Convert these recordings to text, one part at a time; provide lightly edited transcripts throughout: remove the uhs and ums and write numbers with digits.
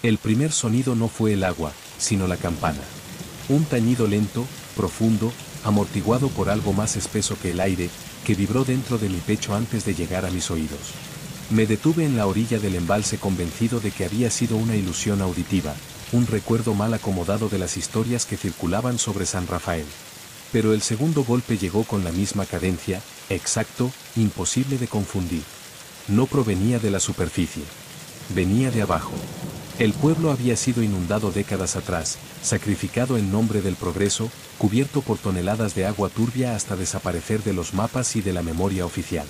El primer sonido no fue el agua, sino la campana. Un tañido lento, profundo, amortiguado por algo más espeso que el aire, que vibró dentro de mi pecho antes de llegar a mis oídos. Me detuve en la orilla del embalse convencido de que había sido una ilusión auditiva, un recuerdo mal acomodado de las historias que circulaban sobre San Rafael. Pero el segundo golpe llegó con la misma cadencia, exacto, imposible de confundir. No provenía de la superficie. Venía de abajo. El pueblo había sido inundado décadas atrás, sacrificado en nombre del progreso, cubierto por toneladas de agua turbia hasta desaparecer de los mapas y de la memoria oficial.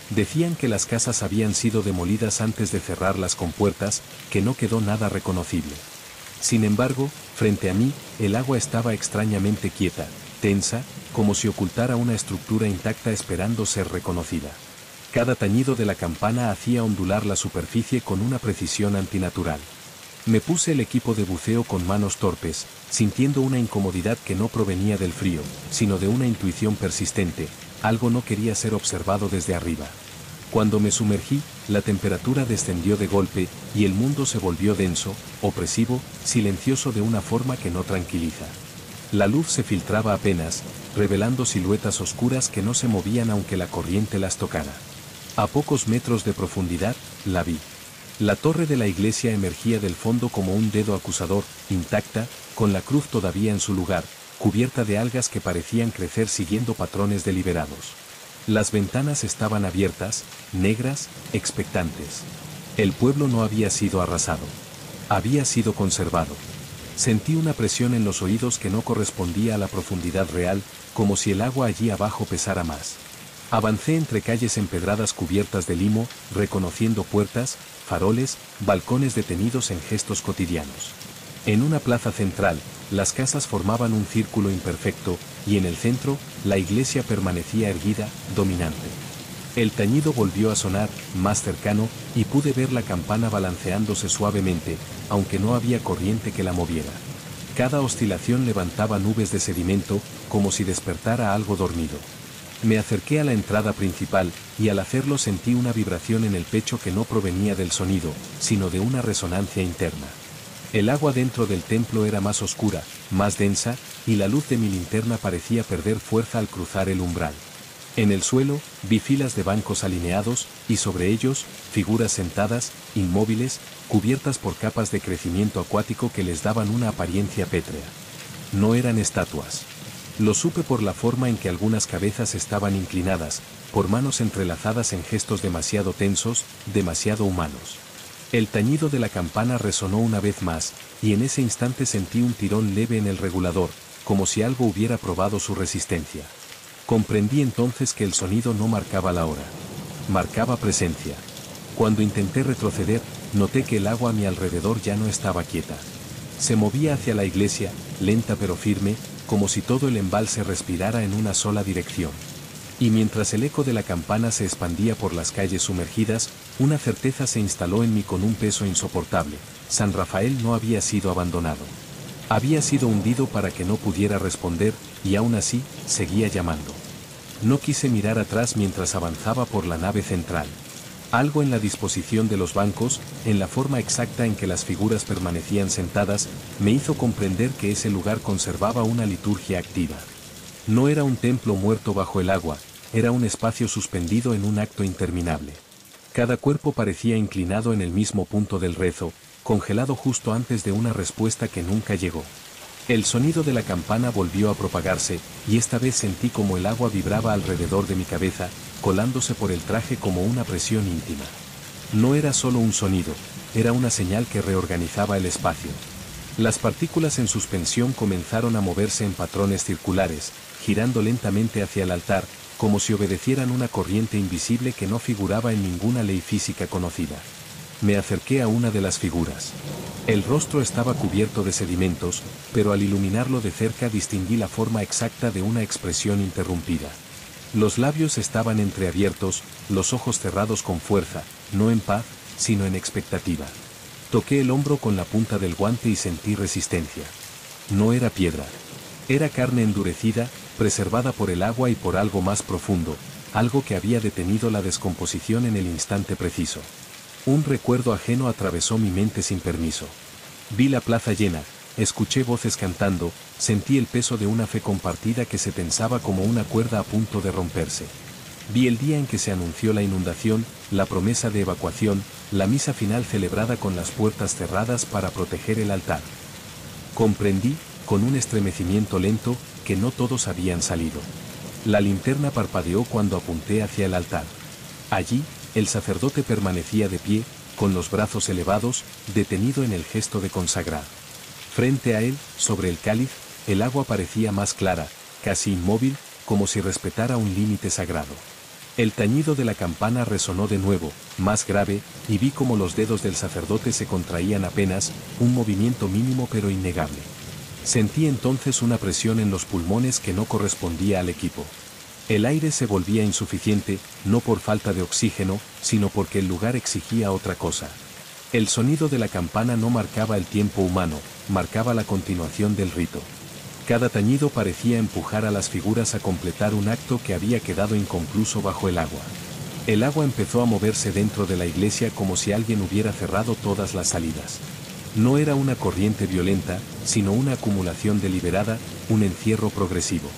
Decían que las casas habían sido demolidas antes de cerrar las compuertas, que no quedó nada reconocible. Sin embargo, frente a mí, el agua estaba extrañamente quieta, tensa, como si ocultara una estructura intacta esperando ser reconocida. Cada tañido de la campana hacía ondular la superficie con una precisión antinatural. Me puse el equipo de buceo con manos torpes, sintiendo una incomodidad que no provenía del frío, sino de una intuición persistente, algo no quería ser observado desde arriba. Cuando me sumergí, la temperatura descendió de golpe, y el mundo se volvió denso, opresivo, silencioso de una forma que no tranquiliza. La luz se filtraba apenas, revelando siluetas oscuras que no se movían aunque la corriente las tocara. A pocos metros de profundidad, la vi. La torre de la iglesia emergía del fondo como un dedo acusador, intacta, con la cruz todavía en su lugar, cubierta de algas que parecían crecer siguiendo patrones deliberados. Las ventanas estaban abiertas, negras, expectantes. El pueblo no había sido arrasado. Había sido conservado. Sentí una presión en los oídos que no correspondía a la profundidad real, como si el agua allí abajo pesara más. Avancé entre calles empedradas cubiertas de limo, reconociendo puertas, faroles, balcones detenidos en gestos cotidianos. En una plaza central, las casas formaban un círculo imperfecto, y en el centro, la iglesia permanecía erguida, dominante. El tañido volvió a sonar, más cercano, y pude ver la campana balanceándose suavemente, aunque no había corriente que la moviera. Cada oscilación levantaba nubes de sedimento, como si despertara algo dormido. Me acerqué a la entrada principal, y al hacerlo sentí una vibración en el pecho que no provenía del sonido, sino de una resonancia interna. El agua dentro del templo era más oscura, más densa, y la luz de mi linterna parecía perder fuerza al cruzar el umbral. En el suelo, vi filas de bancos alineados, y sobre ellos, figuras sentadas, inmóviles, cubiertas por capas de crecimiento acuático que les daban una apariencia pétrea. No eran estatuas. Lo supe por la forma en que algunas cabezas estaban inclinadas, por manos entrelazadas en gestos demasiado tensos, demasiado humanos. El tañido de la campana resonó una vez más, y en ese instante sentí un tirón leve en el regulador, como si algo hubiera probado su resistencia. Comprendí entonces que el sonido no marcaba la hora. Marcaba presencia. Cuando intenté retroceder, noté que el agua a mi alrededor ya no estaba quieta. Se movía hacia la iglesia, lenta pero firme, como si todo el embalse respirara en una sola dirección. Y mientras el eco de la campana se expandía por las calles sumergidas, una certeza se instaló en mí con un peso insoportable: San Rafael no había sido abandonado. Había sido hundido para que no pudiera responder, y aún así, seguía llamando. No quise mirar atrás mientras avanzaba por la nave central. Algo en la disposición de los bancos, en la forma exacta en que las figuras permanecían sentadas, me hizo comprender que ese lugar conservaba una liturgia activa. No era un templo muerto bajo el agua, era un espacio suspendido en un acto interminable. Cada cuerpo parecía inclinado en el mismo punto del rezo, congelado justo antes de una respuesta que nunca llegó. El sonido de la campana volvió a propagarse, y esta vez sentí como el agua vibraba alrededor de mi cabeza, colándose por el traje como una presión íntima. No era solo un sonido, era una señal que reorganizaba el espacio. Las partículas en suspensión comenzaron a moverse en patrones circulares, girando lentamente hacia el altar, como si obedecieran una corriente invisible que no figuraba en ninguna ley física conocida. Me acerqué a una de las figuras. El rostro estaba cubierto de sedimentos, pero al iluminarlo de cerca distinguí la forma exacta de una expresión interrumpida. Los labios estaban entreabiertos, los ojos cerrados con fuerza, no en paz, sino en expectativa. Toqué el hombro con la punta del guante y sentí resistencia. No era piedra. Era carne endurecida, preservada por el agua y por algo más profundo, algo que había detenido la descomposición en el instante preciso. Un recuerdo ajeno atravesó mi mente sin permiso. Vi la plaza llena, escuché voces cantando, sentí el peso de una fe compartida que se tensaba como una cuerda a punto de romperse. Vi el día en que se anunció la inundación, la promesa de evacuación, la misa final celebrada con las puertas cerradas para proteger el altar. Comprendí, con un estremecimiento lento, que no todos habían salido. La linterna parpadeó cuando apunté hacia el altar. Allí, el sacerdote permanecía de pie, con los brazos elevados, detenido en el gesto de consagrar. Frente a él, sobre el cáliz, el agua parecía más clara, casi inmóvil, como si respetara un límite sagrado. El tañido de la campana resonó de nuevo, más grave, y vi como los dedos del sacerdote se contraían apenas, un movimiento mínimo pero innegable. Sentí entonces una presión en los pulmones que no correspondía al equipo. El aire se volvía insuficiente, no por falta de oxígeno, sino porque el lugar exigía otra cosa. El sonido de la campana no marcaba el tiempo humano, marcaba la continuación del rito. Cada tañido parecía empujar a las figuras a completar un acto que había quedado inconcluso bajo el agua. El agua empezó a moverse dentro de la iglesia como si alguien hubiera cerrado todas las salidas. No era una corriente violenta, sino una acumulación deliberada, un encierro progresivo.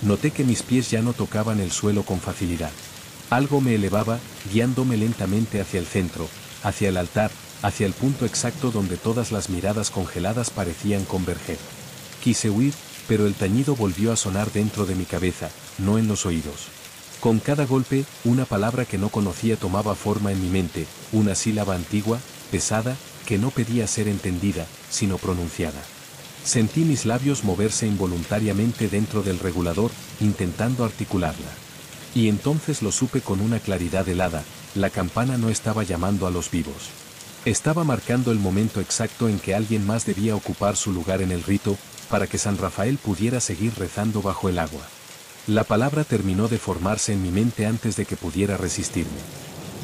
Noté que mis pies ya no tocaban el suelo con facilidad. Algo me elevaba, guiándome lentamente hacia el centro, hacia el altar, hacia el punto exacto donde todas las miradas congeladas parecían converger. Quise huir, pero el tañido volvió a sonar dentro de mi cabeza, no en los oídos. Con cada golpe, una palabra que no conocía tomaba forma en mi mente, una sílaba antigua, pesada, que no pedía ser entendida, sino pronunciada. Sentí mis labios moverse involuntariamente dentro del regulador, intentando articularla. Y entonces lo supe con una claridad helada, la campana no estaba llamando a los vivos. Estaba marcando el momento exacto en que alguien más debía ocupar su lugar en el rito, para que San Rafael pudiera seguir rezando bajo el agua. La palabra terminó de formarse en mi mente antes de que pudiera resistirme.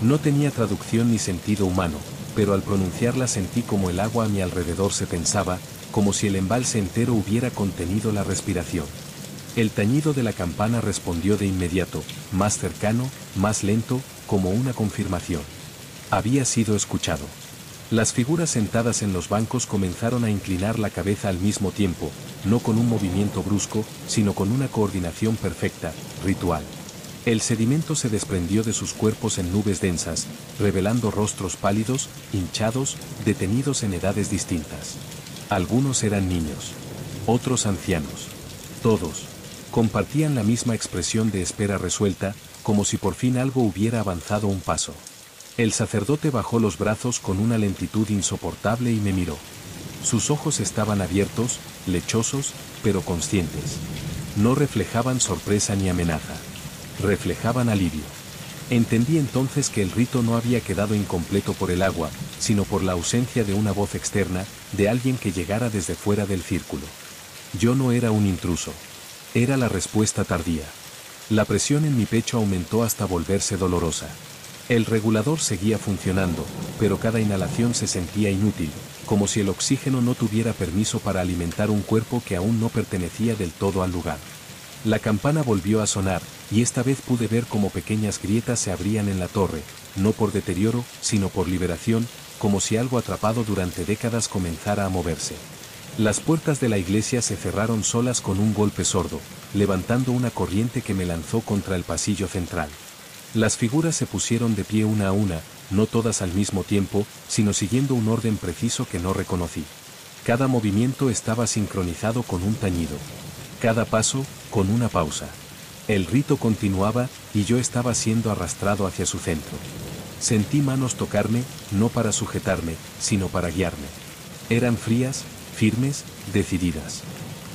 No tenía traducción ni sentido humano, pero al pronunciarla sentí como el agua a mi alrededor se tensaba, como si el embalse entero hubiera contenido la respiración. El tañido de la campana respondió de inmediato, más cercano, más lento, como una confirmación. Había sido escuchado. Las figuras sentadas en los bancos comenzaron a inclinar la cabeza al mismo tiempo, no con un movimiento brusco, sino con una coordinación perfecta, ritual. El sedimento se desprendió de sus cuerpos en nubes densas, revelando rostros pálidos, hinchados, detenidos en edades distintas. Algunos eran niños, otros ancianos. Todos compartían la misma expresión de espera resuelta, como si por fin algo hubiera avanzado un paso. El sacerdote bajó los brazos con una lentitud insoportable y me miró. Sus ojos estaban abiertos, lechosos, pero conscientes. No reflejaban sorpresa ni amenaza. Reflejaban alivio. Entendí entonces que el rito no había quedado incompleto por el agua, sino por la ausencia de una voz externa, de alguien que llegara desde fuera del círculo. Yo no era un intruso. Era la respuesta tardía. La presión en mi pecho aumentó hasta volverse dolorosa. El regulador seguía funcionando, pero cada inhalación se sentía inútil, como si el oxígeno no tuviera permiso para alimentar un cuerpo que aún no pertenecía del todo al lugar. La campana volvió a sonar, y esta vez pude ver cómo pequeñas grietas se abrían en la torre, no por deterioro, sino por liberación, como si algo atrapado durante décadas comenzara a moverse. Las puertas de la iglesia se cerraron solas con un golpe sordo, levantando una corriente que me lanzó contra el pasillo central. Las figuras se pusieron de pie una a una, no todas al mismo tiempo, sino siguiendo un orden preciso que no reconocí. Cada movimiento estaba sincronizado con un tañido. Cada paso, con una pausa. El rito continuaba, y yo estaba siendo arrastrado hacia su centro. Sentí manos tocarme, no para sujetarme, sino para guiarme. Eran frías, firmes, decididas.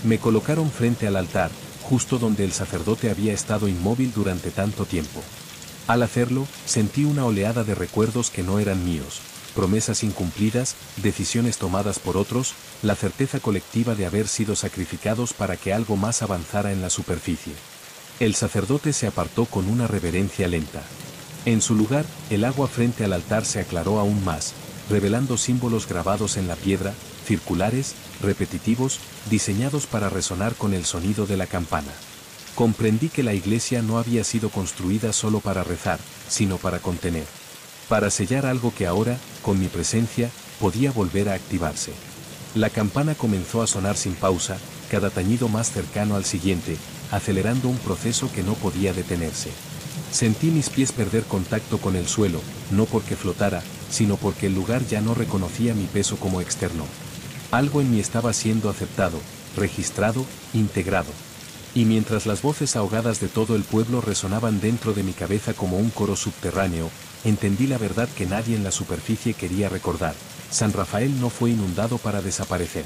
Me colocaron frente al altar, justo donde el sacerdote había estado inmóvil durante tanto tiempo. Al hacerlo, sentí una oleada de recuerdos que no eran míos, promesas incumplidas, decisiones tomadas por otros, la certeza colectiva de haber sido sacrificados para que algo más avanzara en la superficie. El sacerdote se apartó con una reverencia lenta. En su lugar, el agua frente al altar se aclaró aún más, revelando símbolos grabados en la piedra, circulares, repetitivos, diseñados para resonar con el sonido de la campana. Comprendí que la iglesia no había sido construida solo para rezar, sino para contener. para sellar algo que ahora, con mi presencia, podía volver a activarse. La campana comenzó a sonar sin pausa, cada tañido más cercano al siguiente, acelerando un proceso que no podía detenerse. Sentí mis pies perder contacto con el suelo, no porque flotara, sino porque el lugar ya no reconocía mi peso como externo. Algo en mí estaba siendo aceptado, registrado, integrado. Y mientras las voces ahogadas de todo el pueblo resonaban dentro de mi cabeza como un coro subterráneo, entendí la verdad que nadie en la superficie quería recordar. San Rafael no fue inundado para desaparecer.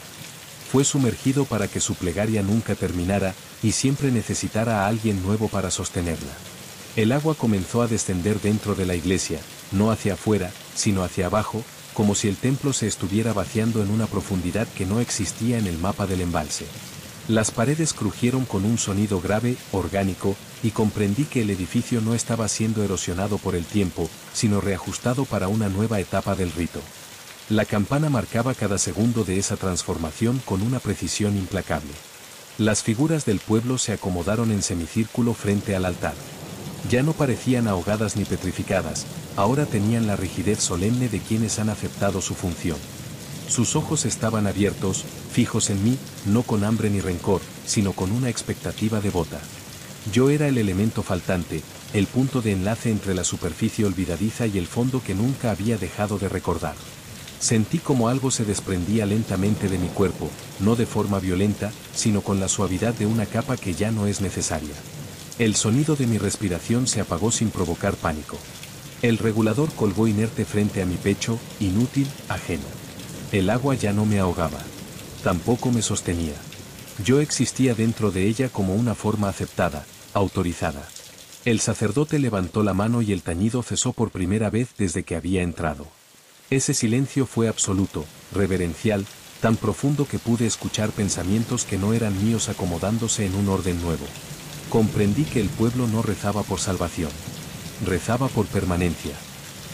Fue sumergido para que su plegaria nunca terminara y siempre necesitara a alguien nuevo para sostenerla. El agua comenzó a descender dentro de la iglesia, no hacia afuera, sino hacia abajo, como si el templo se estuviera vaciando en una profundidad que no existía en el mapa del embalse. Las paredes crujieron con un sonido grave, orgánico, y comprendí que el edificio no estaba siendo erosionado por el tiempo, sino reajustado para una nueva etapa del rito. La campana marcaba cada segundo de esa transformación con una precisión implacable. Las figuras del pueblo se acomodaron en semicírculo frente al altar. Ya no parecían ahogadas ni petrificadas, ahora tenían la rigidez solemne de quienes han aceptado su función. Sus ojos estaban abiertos, fijos en mí, no con hambre ni rencor, sino con una expectativa devota. Yo era el elemento faltante, el punto de enlace entre la superficie olvidadiza y el fondo que nunca había dejado de recordar. Sentí como algo se desprendía lentamente de mi cuerpo, no de forma violenta, sino con la suavidad de una capa que ya no es necesaria. El sonido de mi respiración se apagó sin provocar pánico. El regulador colgó inerte frente a mi pecho, inútil, ajeno. El agua ya no me ahogaba. Tampoco me sostenía. Yo existía dentro de ella como una forma aceptada, autorizada. El sacerdote levantó la mano y el tañido cesó por primera vez desde que había entrado. Ese silencio fue absoluto, reverencial, tan profundo que pude escuchar pensamientos que no eran míos acomodándose en un orden nuevo. Comprendí que el pueblo no rezaba por salvación. Rezaba por permanencia.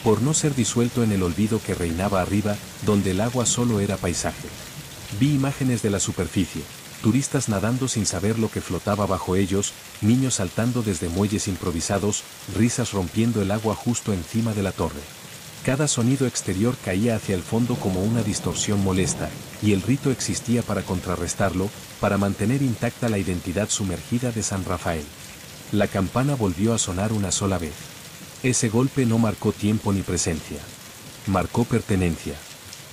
Por no ser disuelto en el olvido que reinaba arriba, donde el agua solo era paisaje. Vi imágenes de la superficie, turistas nadando sin saber lo que flotaba bajo ellos, niños saltando desde muelles improvisados, risas rompiendo el agua justo encima de la torre. Cada sonido exterior caía hacia el fondo como una distorsión molesta, y el rito existía para contrarrestarlo, para mantener intacta la identidad sumergida de San Rafael. La campana volvió a sonar una sola vez. Ese golpe no marcó tiempo ni presencia. Marcó pertenencia.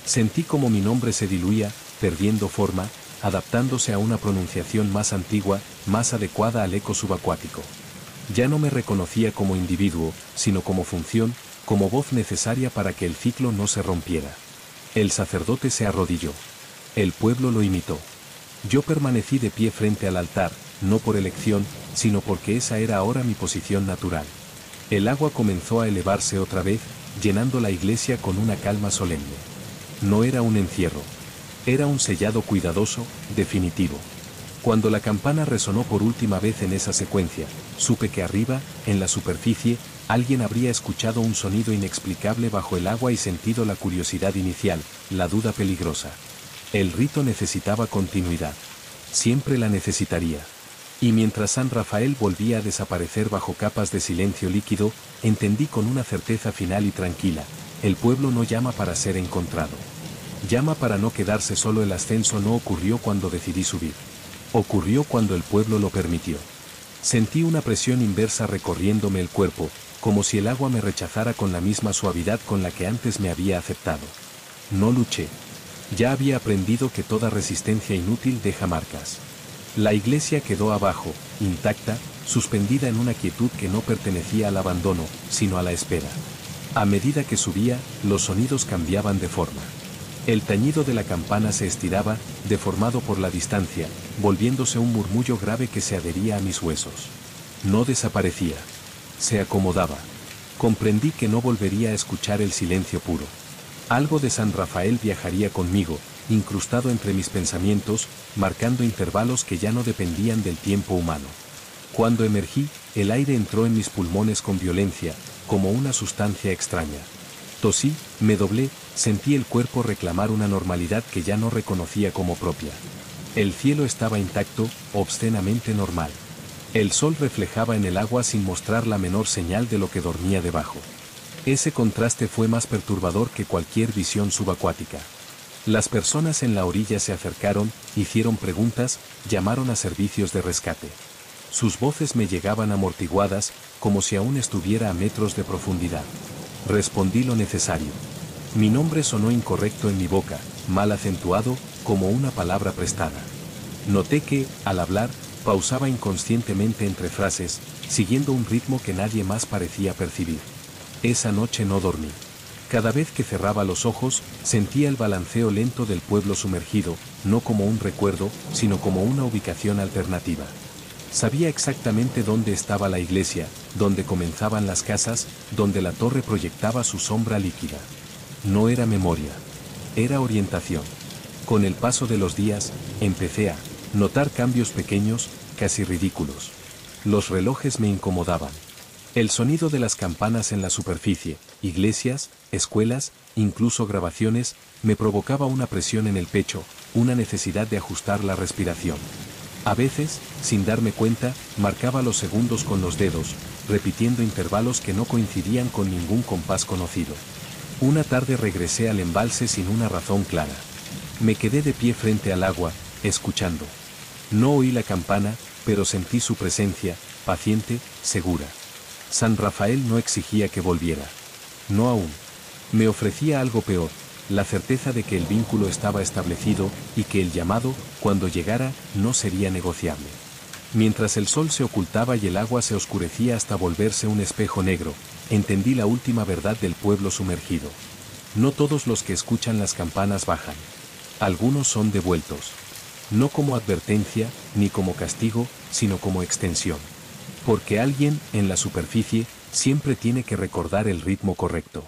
Sentí como mi nombre se diluía, perdiendo forma, adaptándose a una pronunciación más antigua, más adecuada al eco subacuático. Ya no me reconocía como individuo, sino como función, como voz necesaria para que el ciclo no se rompiera. El sacerdote se arrodilló. El pueblo lo imitó. Yo permanecí de pie frente al altar, no por elección, sino porque esa era ahora mi posición natural. El agua comenzó a elevarse otra vez, llenando la iglesia con una calma solemne. No era un encierro. Era un sellado cuidadoso, definitivo. Cuando la campana resonó por última vez en esa secuencia, supe que arriba, en la superficie, alguien habría escuchado un sonido inexplicable bajo el agua y sentido la curiosidad inicial, la duda peligrosa. El rito necesitaba continuidad. Siempre la necesitaría. Y mientras San Rafael volvía a desaparecer bajo capas de silencio líquido, entendí con una certeza final y tranquila: el pueblo no llama para ser encontrado. Llama para no quedarse solo. El ascenso no ocurrió cuando decidí subir. Ocurrió cuando el pueblo lo permitió. Sentí una presión inversa recorriéndome el cuerpo, como si el agua me rechazara con la misma suavidad con la que antes me había aceptado. No luché. Ya había aprendido que toda resistencia inútil deja marcas. La iglesia quedó abajo, intacta, suspendida en una quietud que no pertenecía al abandono, sino a la espera. A medida que subía, los sonidos cambiaban de forma. El tañido de la campana se estiraba, deformado por la distancia, volviéndose un murmullo grave que se adhería a mis huesos. No desaparecía. Se acomodaba. Comprendí que no volvería a escuchar el silencio puro. Algo de San Rafael viajaría conmigo, incrustado entre mis pensamientos, marcando intervalos que ya no dependían del tiempo humano. Cuando emergí, el aire entró en mis pulmones con violencia, como una sustancia extraña. Tosí, me doblé, sentí el cuerpo reclamar una normalidad que ya no reconocía como propia. El cielo estaba intacto, obscenamente normal. El sol reflejaba en el agua sin mostrar la menor señal de lo que dormía debajo. Ese contraste fue más perturbador que cualquier visión subacuática. Las personas en la orilla se acercaron, hicieron preguntas, llamaron a servicios de rescate. Sus voces me llegaban amortiguadas, como si aún estuviera a metros de profundidad. Respondí lo necesario. Mi nombre sonó incorrecto en mi boca, mal acentuado, como una palabra prestada. Noté que, al hablar, pausaba inconscientemente entre frases, siguiendo un ritmo que nadie más parecía percibir. Esa noche no dormí. Cada vez que cerraba los ojos, sentía el balanceo lento del pueblo sumergido, no como un recuerdo, sino como una ubicación alternativa. Sabía exactamente dónde estaba la iglesia, dónde comenzaban las casas, donde la torre proyectaba su sombra líquida. No era memoria. Era orientación. Con el paso de los días, empecé a notar cambios pequeños, casi ridículos. Los relojes me incomodaban. El sonido de las campanas en la superficie, iglesias, escuelas, incluso grabaciones, me provocaba una presión en el pecho, una necesidad de ajustar la respiración. A veces, sin darme cuenta, marcaba los segundos con los dedos, repitiendo intervalos que no coincidían con ningún compás conocido. Una tarde regresé al embalse sin una razón clara. Me quedé de pie frente al agua, escuchando. No oí la campana, pero sentí su presencia, paciente, segura. San Rafael no exigía que volviera. No aún. Me ofrecía algo peor, la certeza de que el vínculo estaba establecido y que el llamado, cuando llegara, no sería negociable. Mientras el sol se ocultaba y el agua se oscurecía hasta volverse un espejo negro, entendí la última verdad del pueblo sumergido. No todos los que escuchan las campanas bajan. Algunos son devueltos. No como advertencia, ni como castigo, sino como extensión. Porque alguien, en la superficie, siempre tiene que recordar el ritmo correcto.